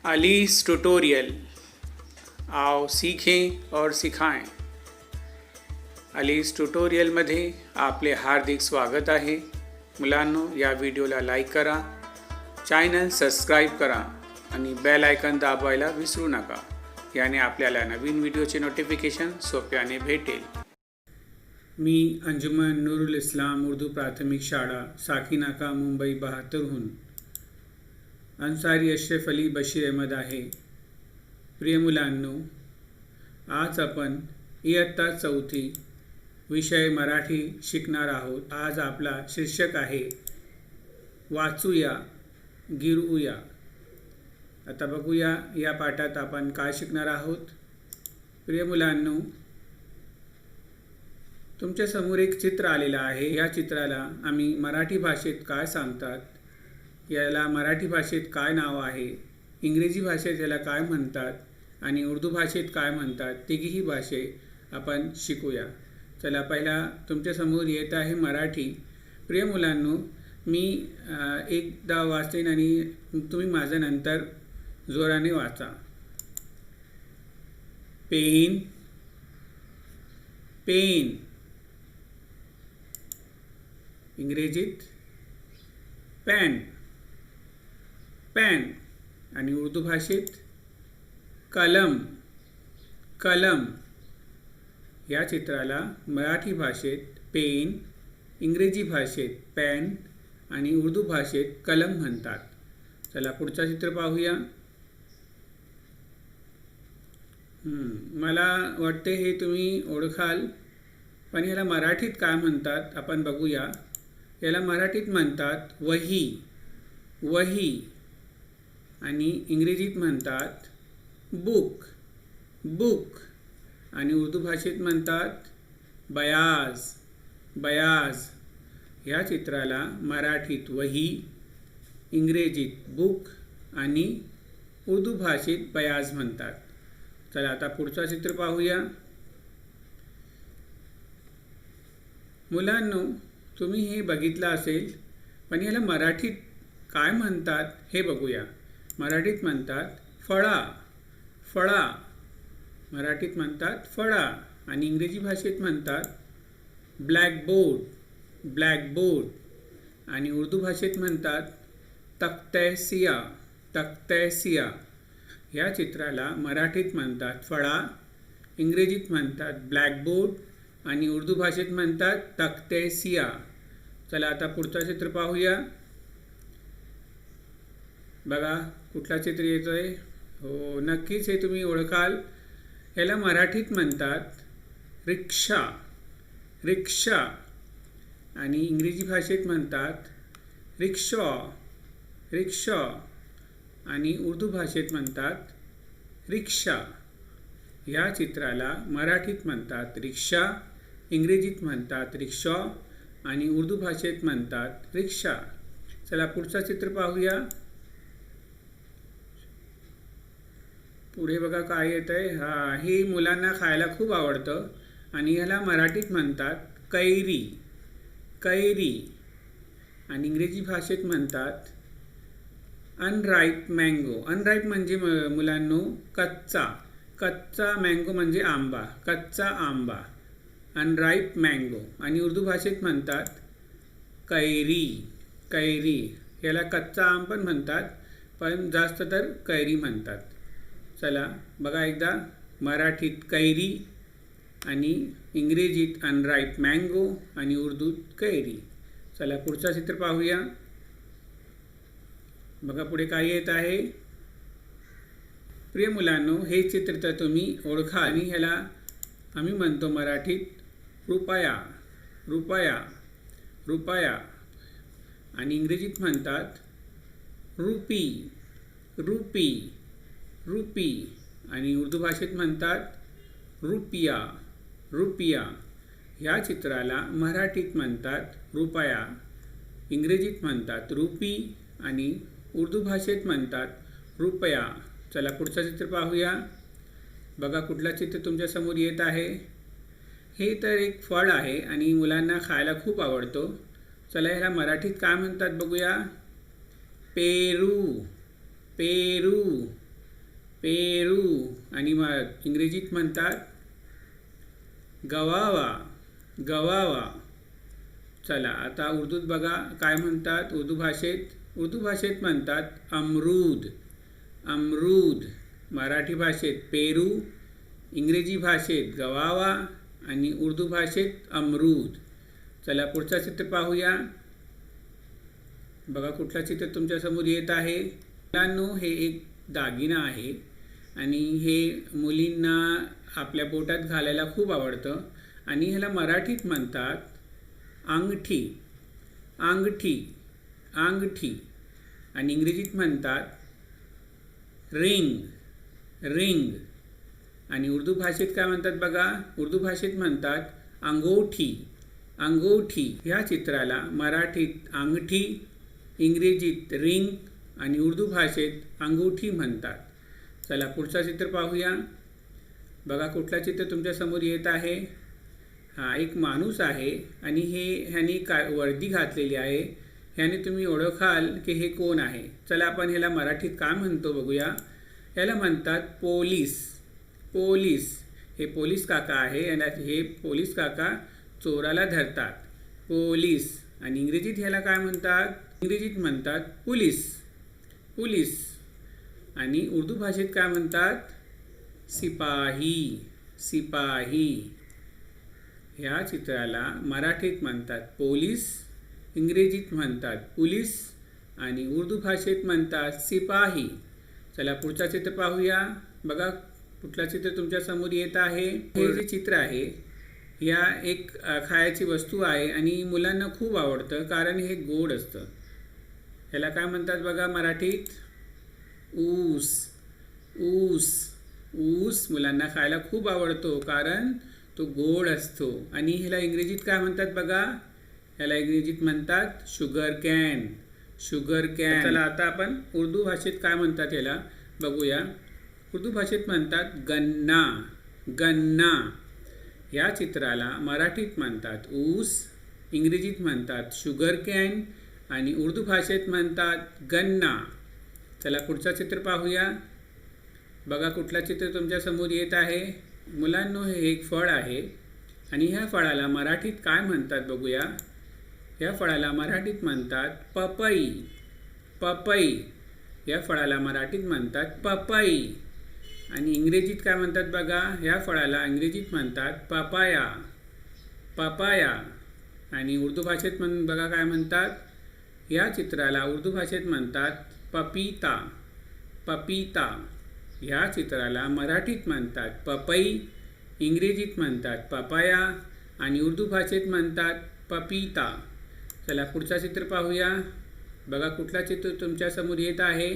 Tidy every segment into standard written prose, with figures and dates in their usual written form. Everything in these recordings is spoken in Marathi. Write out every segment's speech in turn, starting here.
अलीस ट्यूटोरियल, आओ सीखें और सिखाएं। अलीस ट्यूटोरियलमध्ये आपले हार्दिक स्वागत आहे। मुलांनो, या व्हिडिओला लाईक करा, चॅनल सबस्क्राईब करा आणि बेल आयकॉन दाबायला विसरू नका। याने आपल्याला नवीन व्हिडिओचे नोटिफिकेशन सोप्याने भेटेल। मी अंजुमन नूरुल इस्लाम उर्दू प्राथमिक शाळा साकीनाका मुंबई 72 अन्सारी अशरफ अली बशीर अहमद आहे। प्रिय मुलांनो, आज आपण इयत्ता 4 विषय मराठी शिकणार आहोत। आज आपला शीर्षक आहे वाचूया गिरवूया। आता बघूया या पाठात आपण काय शिकणार आहोत। प्रिय मुलांनो, तुमच्या समोर एक चित्र आलेलं आहे। या चित्राला आम्ही मराठी भाषेत काय सांगतात, याला मराठी भाषेत काय नाव आहे, इंग्रजी भाषेत याला काय म्हणतात आणि उर्दू भाषेत काय म्हणतात, तिघीही भाषे आपण शिकूया। चला, पहिला तुमच्या समोर येत आहे मराठी। प्रिय मुलांनो, मी एकदा वाचेन आणि तुम्ही माझ्या नंतर जोराने वाचा। Pen, pen. इंग्रजीत पेन, पेन। आणि उर्दू भाषेत कलम, कलम। या चित्राला मराठी भाषेत पेन, इंग्रजी भाषेत पेन आणि उर्दू भाषेत कलम म्हणतात। चला पुढचा चित्र पाहूया। मला वाटते हे तुम्ही ओळखाल, पण याला मराठीत काय म्हणतात आपण बघूया। याला मराठीत म्हणतात वही, वही। आणि इंग्रजीत म्हणतात बुक, बुक। आणि उर्दू भाषेत म्हणतात बयाज, बयाज। या चित्राला मराठीत वही, इंग्रजीत बुक आणि उर्दू भाषेत बयाज म्हणतात। चला आता पुढचा चित्र पाहूया। मुलांनो, तुम्ही हे बघितलं असेल, पण याला मराठीत काय म्हणतात हे बघूया। मराठीत म्हणतात फळा, फळा। मराठीत म्हणतात फळा आणि इंग्रजी भाषेत म्हणतात ब्लॅकबोर्ड, ब्लॅकबोर्ड। आणि उर्दू भाषेत म्हणतात तख्तसिया, तख्तसिया। या चित्राला मराठीत म्हणतात फळा, इंग्रजीत म्हणतात ब्लॅकबोर्ड आणि उर्दू भाषेत म्हणतात तख्तसिया। चला आता पुढचा चित्र पाहूया। बघा कुठला चित्र येतोय। हो, नक्कीच हे तुम्ही ओळखाल। याला मराठीत म्हणतात रिक्षा, रिक्षा। आणि इंग्रजी भाषेत म्हणतात रिक्षा, रिक्षा। आणि उर्दू भाषेत म्हणतात रिक्षा। या चित्राला मराठीत म्हणतात रिक्षा, इंग्रजीत म्हणतात रिक्षा आणि उर्दू भाषेत म्हणतात रिक्षा। चला पुढचा चित्र पाहूया। पुढे बघा काय येत आहे। हे मुलांना खायला खूप आवडतं आणि ह्याला मराठीत म्हणतात कैरी, कैरी। आणि इंग्रजी भाषेत म्हणतात अनराईप मँगो। अनराईप म्हणजे मुलांनो कच्चा, कच्चा। मँगो म्हणजे आंबा, कच्चा आंबा, अनराईप मँगो। आणि उर्दू भाषेत म्हणतात कैरी, कैरी। याला कच्चा आम पण म्हणतात, पण जास्त तर कैरी म्हणतात। चला बघा एकदा, मराठीत कैरी आणि इंग्रजीत अनराईप मँगो आणि उर्दूत कैरी। चला पुढचा चित्र पाहूया। बघा पुढे काय येत आहे। प्रिय मुलांनो, हे चित्र तर तुम्ही ओळखा आणि ह्याला आम्ही म्हणतो मराठीत रुपया, रुपया, रुपया। आणि इंग्रजीत म्हणतात रुपी, रुपी, रुपी। आणि उर्दू भाषेत म्हणतात रुपया, रुपया। या चित्राला मराठीत म्हणतात रुपया, इंग्रजीत म्हणतात रुपी आणि उर्दू भाषेत म्हणतात रुपया। चला पुढचं चित्र पाहूया। बघा कुठला चित्र तुमच्या समोर येत आहे। हे तर एक फळ आहे आणि मुलांना खायला खूप आवडतो। चला ह्याला मराठीत काय म्हणतात बघूया। पेरू, पेरू। पेरू आणि इंग्रजीत म्हणतात गवावा, गवावा. चला आता उर्दूत बघा काय म्हणतात. उर्दू भाषेत म्हणतात अमरूद, अमरूद. मराठी भाषेत पेरू, इंग्रजी भाषेत गवावा आणि उर्दू भाषेत अमरूद. चला पुढचा चित्र पाहूया. बघा कुठला चित्र तुमच्यासमोर येत आहे. मुलांनो हे एक दागिना आहे आणि हे मुलींना आपल्या बोटात घालायला खूप आवडतं आणि ह्याला मराठीत म्हणतात अंगठी, अंगठी, अंगठी. आणि इंग्रजीत म्हणतात रिंग, रिंग. आणि उर्दू भाषेत काय म्हणतात बघा. उर्दू भाषेत म्हणतात अंगोठी, अंगोठी. ह्या चित्राला मराठीत अंगठी, इंग्रजीत रिंग आणि उर्दू भाषेत अंगूठी म्हणतात. चला पुढचा चित्र पाहूया. बघा कुठला चित्र तुमच्यासमोर येत आहे. हा एक माणूस आहे आणि ह्याने वर्दी घातलेली आहे. ह्याने तुम्ही ओळखाल की हे कोण आहे. चला आपण ह्याला मराठीत काय म्हणतो बघूया. ह्याला म्हणतात पोलीस, पोलीस. हे पोलीस काका आहे आणि हे पोलीस काका चोराला धरतात, पोलीस. आणि इंग्रजीत ह्याला काय म्हणतात. इंग्रजीत म्हणतात पुलिस, पुलिस. आणि उर्दू भाषेत काय म्हणतात सिपाही, सिपाही. ह्या चित्राला मराठीत म्हणतात पोलीस, इंग्रजीत म्हणतात पुलिस आणि उर्दू भाषेत म्हणतात सिपाही. चला पुढचा चित्र पाहूया. बघा कुठला चित्र तुमच्यासमोर येत आहे. हे जे चित्र आहे या एक खायची वस्तू आहे आणि मुलांना खूप आवडतं कारण हे गोड असतं. ह्याला काय म्हणतात बघा मराठीत ऊस, ऊस, ऊस. मुलांना खायला खूप आवडतो कारण तो गोड असतो. आणि ह्याला इंग्रजीत काय म्हणतात बघा. ह्याला इंग्रजीत म्हणतात शुगर कॅन, शुगर कॅन. चला आता आपण उर्दू भाषेत काय म्हणतात ह्याला बघूया. उर्दू भाषेत म्हणतात गन्ना, गन्ना. या चित्राला मराठीत म्हणतात ऊस, इंग्रजीत म्हणतात शुगर कॅन आणि उर्दू भाषेत म्हणतात गन्ना. चला पुढचा चित्र पाहूया. बघा कुठला चित्र तुमच्यासमोर येत आहे. मुलांनो हे एक फळ आहे आणि ह्या फळाला मराठीत काय म्हणतात बघूया. या फळाला मराठीत म्हणतात पपई, पपई. या फळाला मराठीत म्हणतात पपई. आणि इंग्रजीत काय म्हणतात बघा. या फळाला इंग्रजीत म्हणतात पपाया, पपाया. आणि उर्दू भाषेत बघा काय म्हणतात. या चित्राला उर्दू भाषेत म्हणतात पपीता, पपीता. ह्या चित्राला मराठीत म्हणतात पपई, इंग्रजीत म्हणतात पपाया आणि उर्दू भाषेत म्हणतात पपीता. चला पुढचा चित्र पाहूया. बघा कुठला चित्र तुमच्यासमोर येत आहे.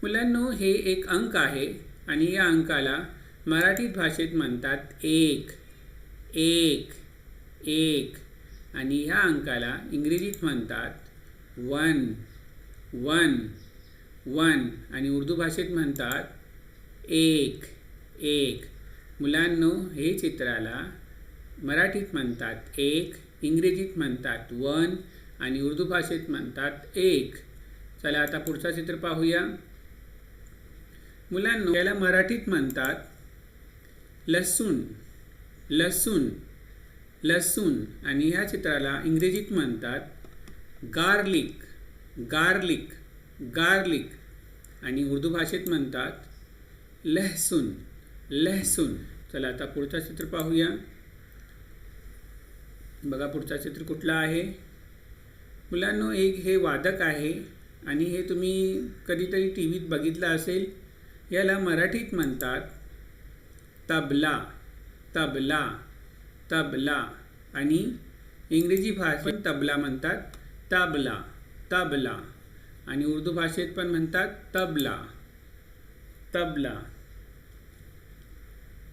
मुलांनो हे एक अंक आहे आणि या अंकाला मराठी भाषेत म्हणतात एक, एक, एक. आणि ह्या अंकाला इंग्रजीत म्हणतात वन, वन, वन. आणि उर्दू भाषेत म्हणतात एक, एक. मुलांनो हे चित्राला मराठीत म्हणतात एक, इंग्रजीत म्हणतात वन आणि उर्दू भाषेत म्हणतात एक. चला आता पुढचा चित्र पाहूया. मुलांनो याला मराठीत म्हणतात लसूण, लसूण, लसूण. आणि ह्या चित्राला इंग्रजीत म्हणतात गार्लिक, गार्लिक, गार्लिक. आणि उर्दू भाषेत म्हणतात लहसुन, लहसुन. चला आता पुढचा चित्र पाहूया. बघा पुढचा चित्र कुठला आहे. मुलांनो एक हे वादक आहे आणि हे तुम्ही कधीतरी टीव्हीत बघितलं असेल. याला मराठीत म्हणतात तबला, तबला, तबला. आणि इंग्रजी भाषेत तबला म्हणतात तबला, तबला. आणि उर्दू भाषेत पण म्हणतात तबला, तबला.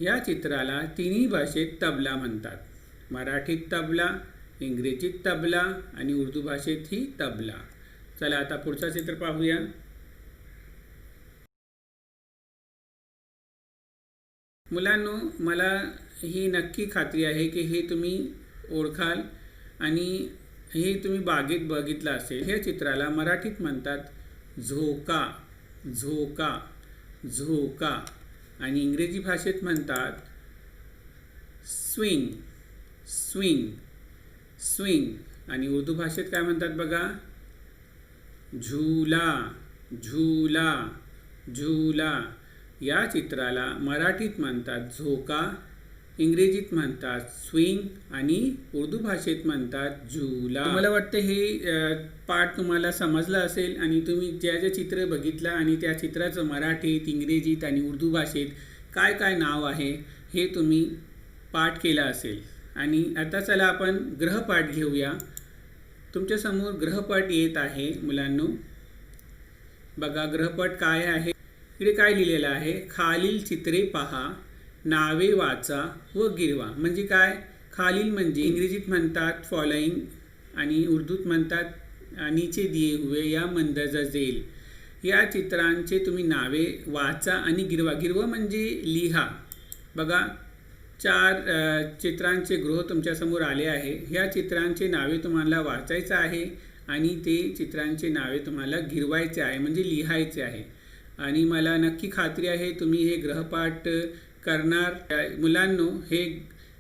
या चित्राला तिन्ही भाषेत तबला म्हणतात. मराठीत तबला, इंग्रजीत तबला आणि उर्दू भाषेतही तबला. चला आता पुढचा चित्र पाहूया. मुलांनो मला ही नक्की खात्री आहे की हे तुम्ही ओळखाल आणि हे तुम्ही बागेत बघितलं असेल. हे चित्राला मराठीत म्हणतात झोका, झोका. झोका, आणि इंग्रजी भाषेत म्हणतात स्विंग, स्विंग, स्विंग. आणि उर्दू भाषेत काय म्हणतात बघा, झूला, झूला, झूला. या चित्राला मराठीत म्हणतात झोका, इंग्रजीत म्हणतात स्विंग आणि उर्दू भाषेत म्हणतात झूला. मला वाटतं हे पाठ तुम्हाला समजला असेल आणि तुम्ही ज्या ज्या चित्र बघितलं आणि त्या चित्राचं मराठीत, इंग्रजीत आणि उर्दू भाषेत काय काय नाव आहे हे तुम्ही पाठ केला असेल. आणि आता चला आपण ग्रहपाठ घेऊया. तुमच्यासमोर ग्रहपाठ येत आहे मुलांनो. बघा ग्रहपाठ काय आहे. इकडे काय लिहिलेलं आहे, खालील चित्रे पहा, नावे वाचा व गिरवा. म्हणजे काय, खालील म्हणजे इंग्रजीत म्हणतात फॉलोइंग आणि उर्दूत म्हणतात नीचे दिए हुए या मंदरजा झेल. या चित्रांचे तुम्ही नावे वाचा आणि गिरवा. गिरवा म्हणजे लिहा. बघा 4 चित्रांचे गृह तुमच्यासमोर आले आहे. ह्या चित्रांचे नावे तुम्हाला वाचायचं आहे आणि ते चित्रांचे नावे तुम्हाला गिरवायचे आहे म्हणजे लिहायचे आहे. आणि मला नक्की खात्री आहे तुम्ही हे ग्रहपाठ करणार. मुलांनो, हे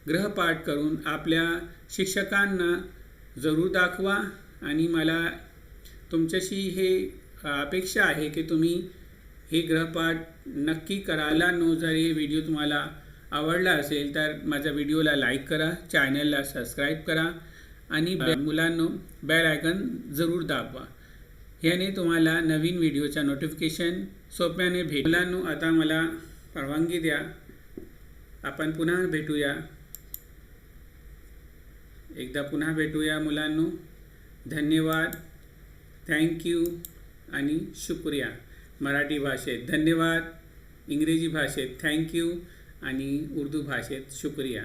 ग्रहपाठ करून आपल्या शिक्षकांना जरूर दाखवा. आणि मला तुमच्याशी हे अपेक्षा आहे की तुम्ही हे ग्रहपाठ नक्की करायला नो. जर हे व्हिडिओ तुम्हाला आवडला असेल तर माझ्या व्हिडिओला लाईक करा, चॅनलला सबस्क्राईब करा आणि मुलांनो बेल आयकॉन जरूर दाबवा. याने तुम्हाला नवीन व्हिडिओचा नोटिफिकेशन सोप्याने भेटेल. मुलांनो, आता मला परवानगी द्या, आपण पुन्हा भेटूया. एकदा पुन्हा भेटूया मुलांनो. धन्यवाद, थँक्यू आणि शुक्रिया. मराठी भाषेत धन्यवाद, इंग्रजी भाषेत थँक्यू आणि उर्दू भाषेत शुक्रिया.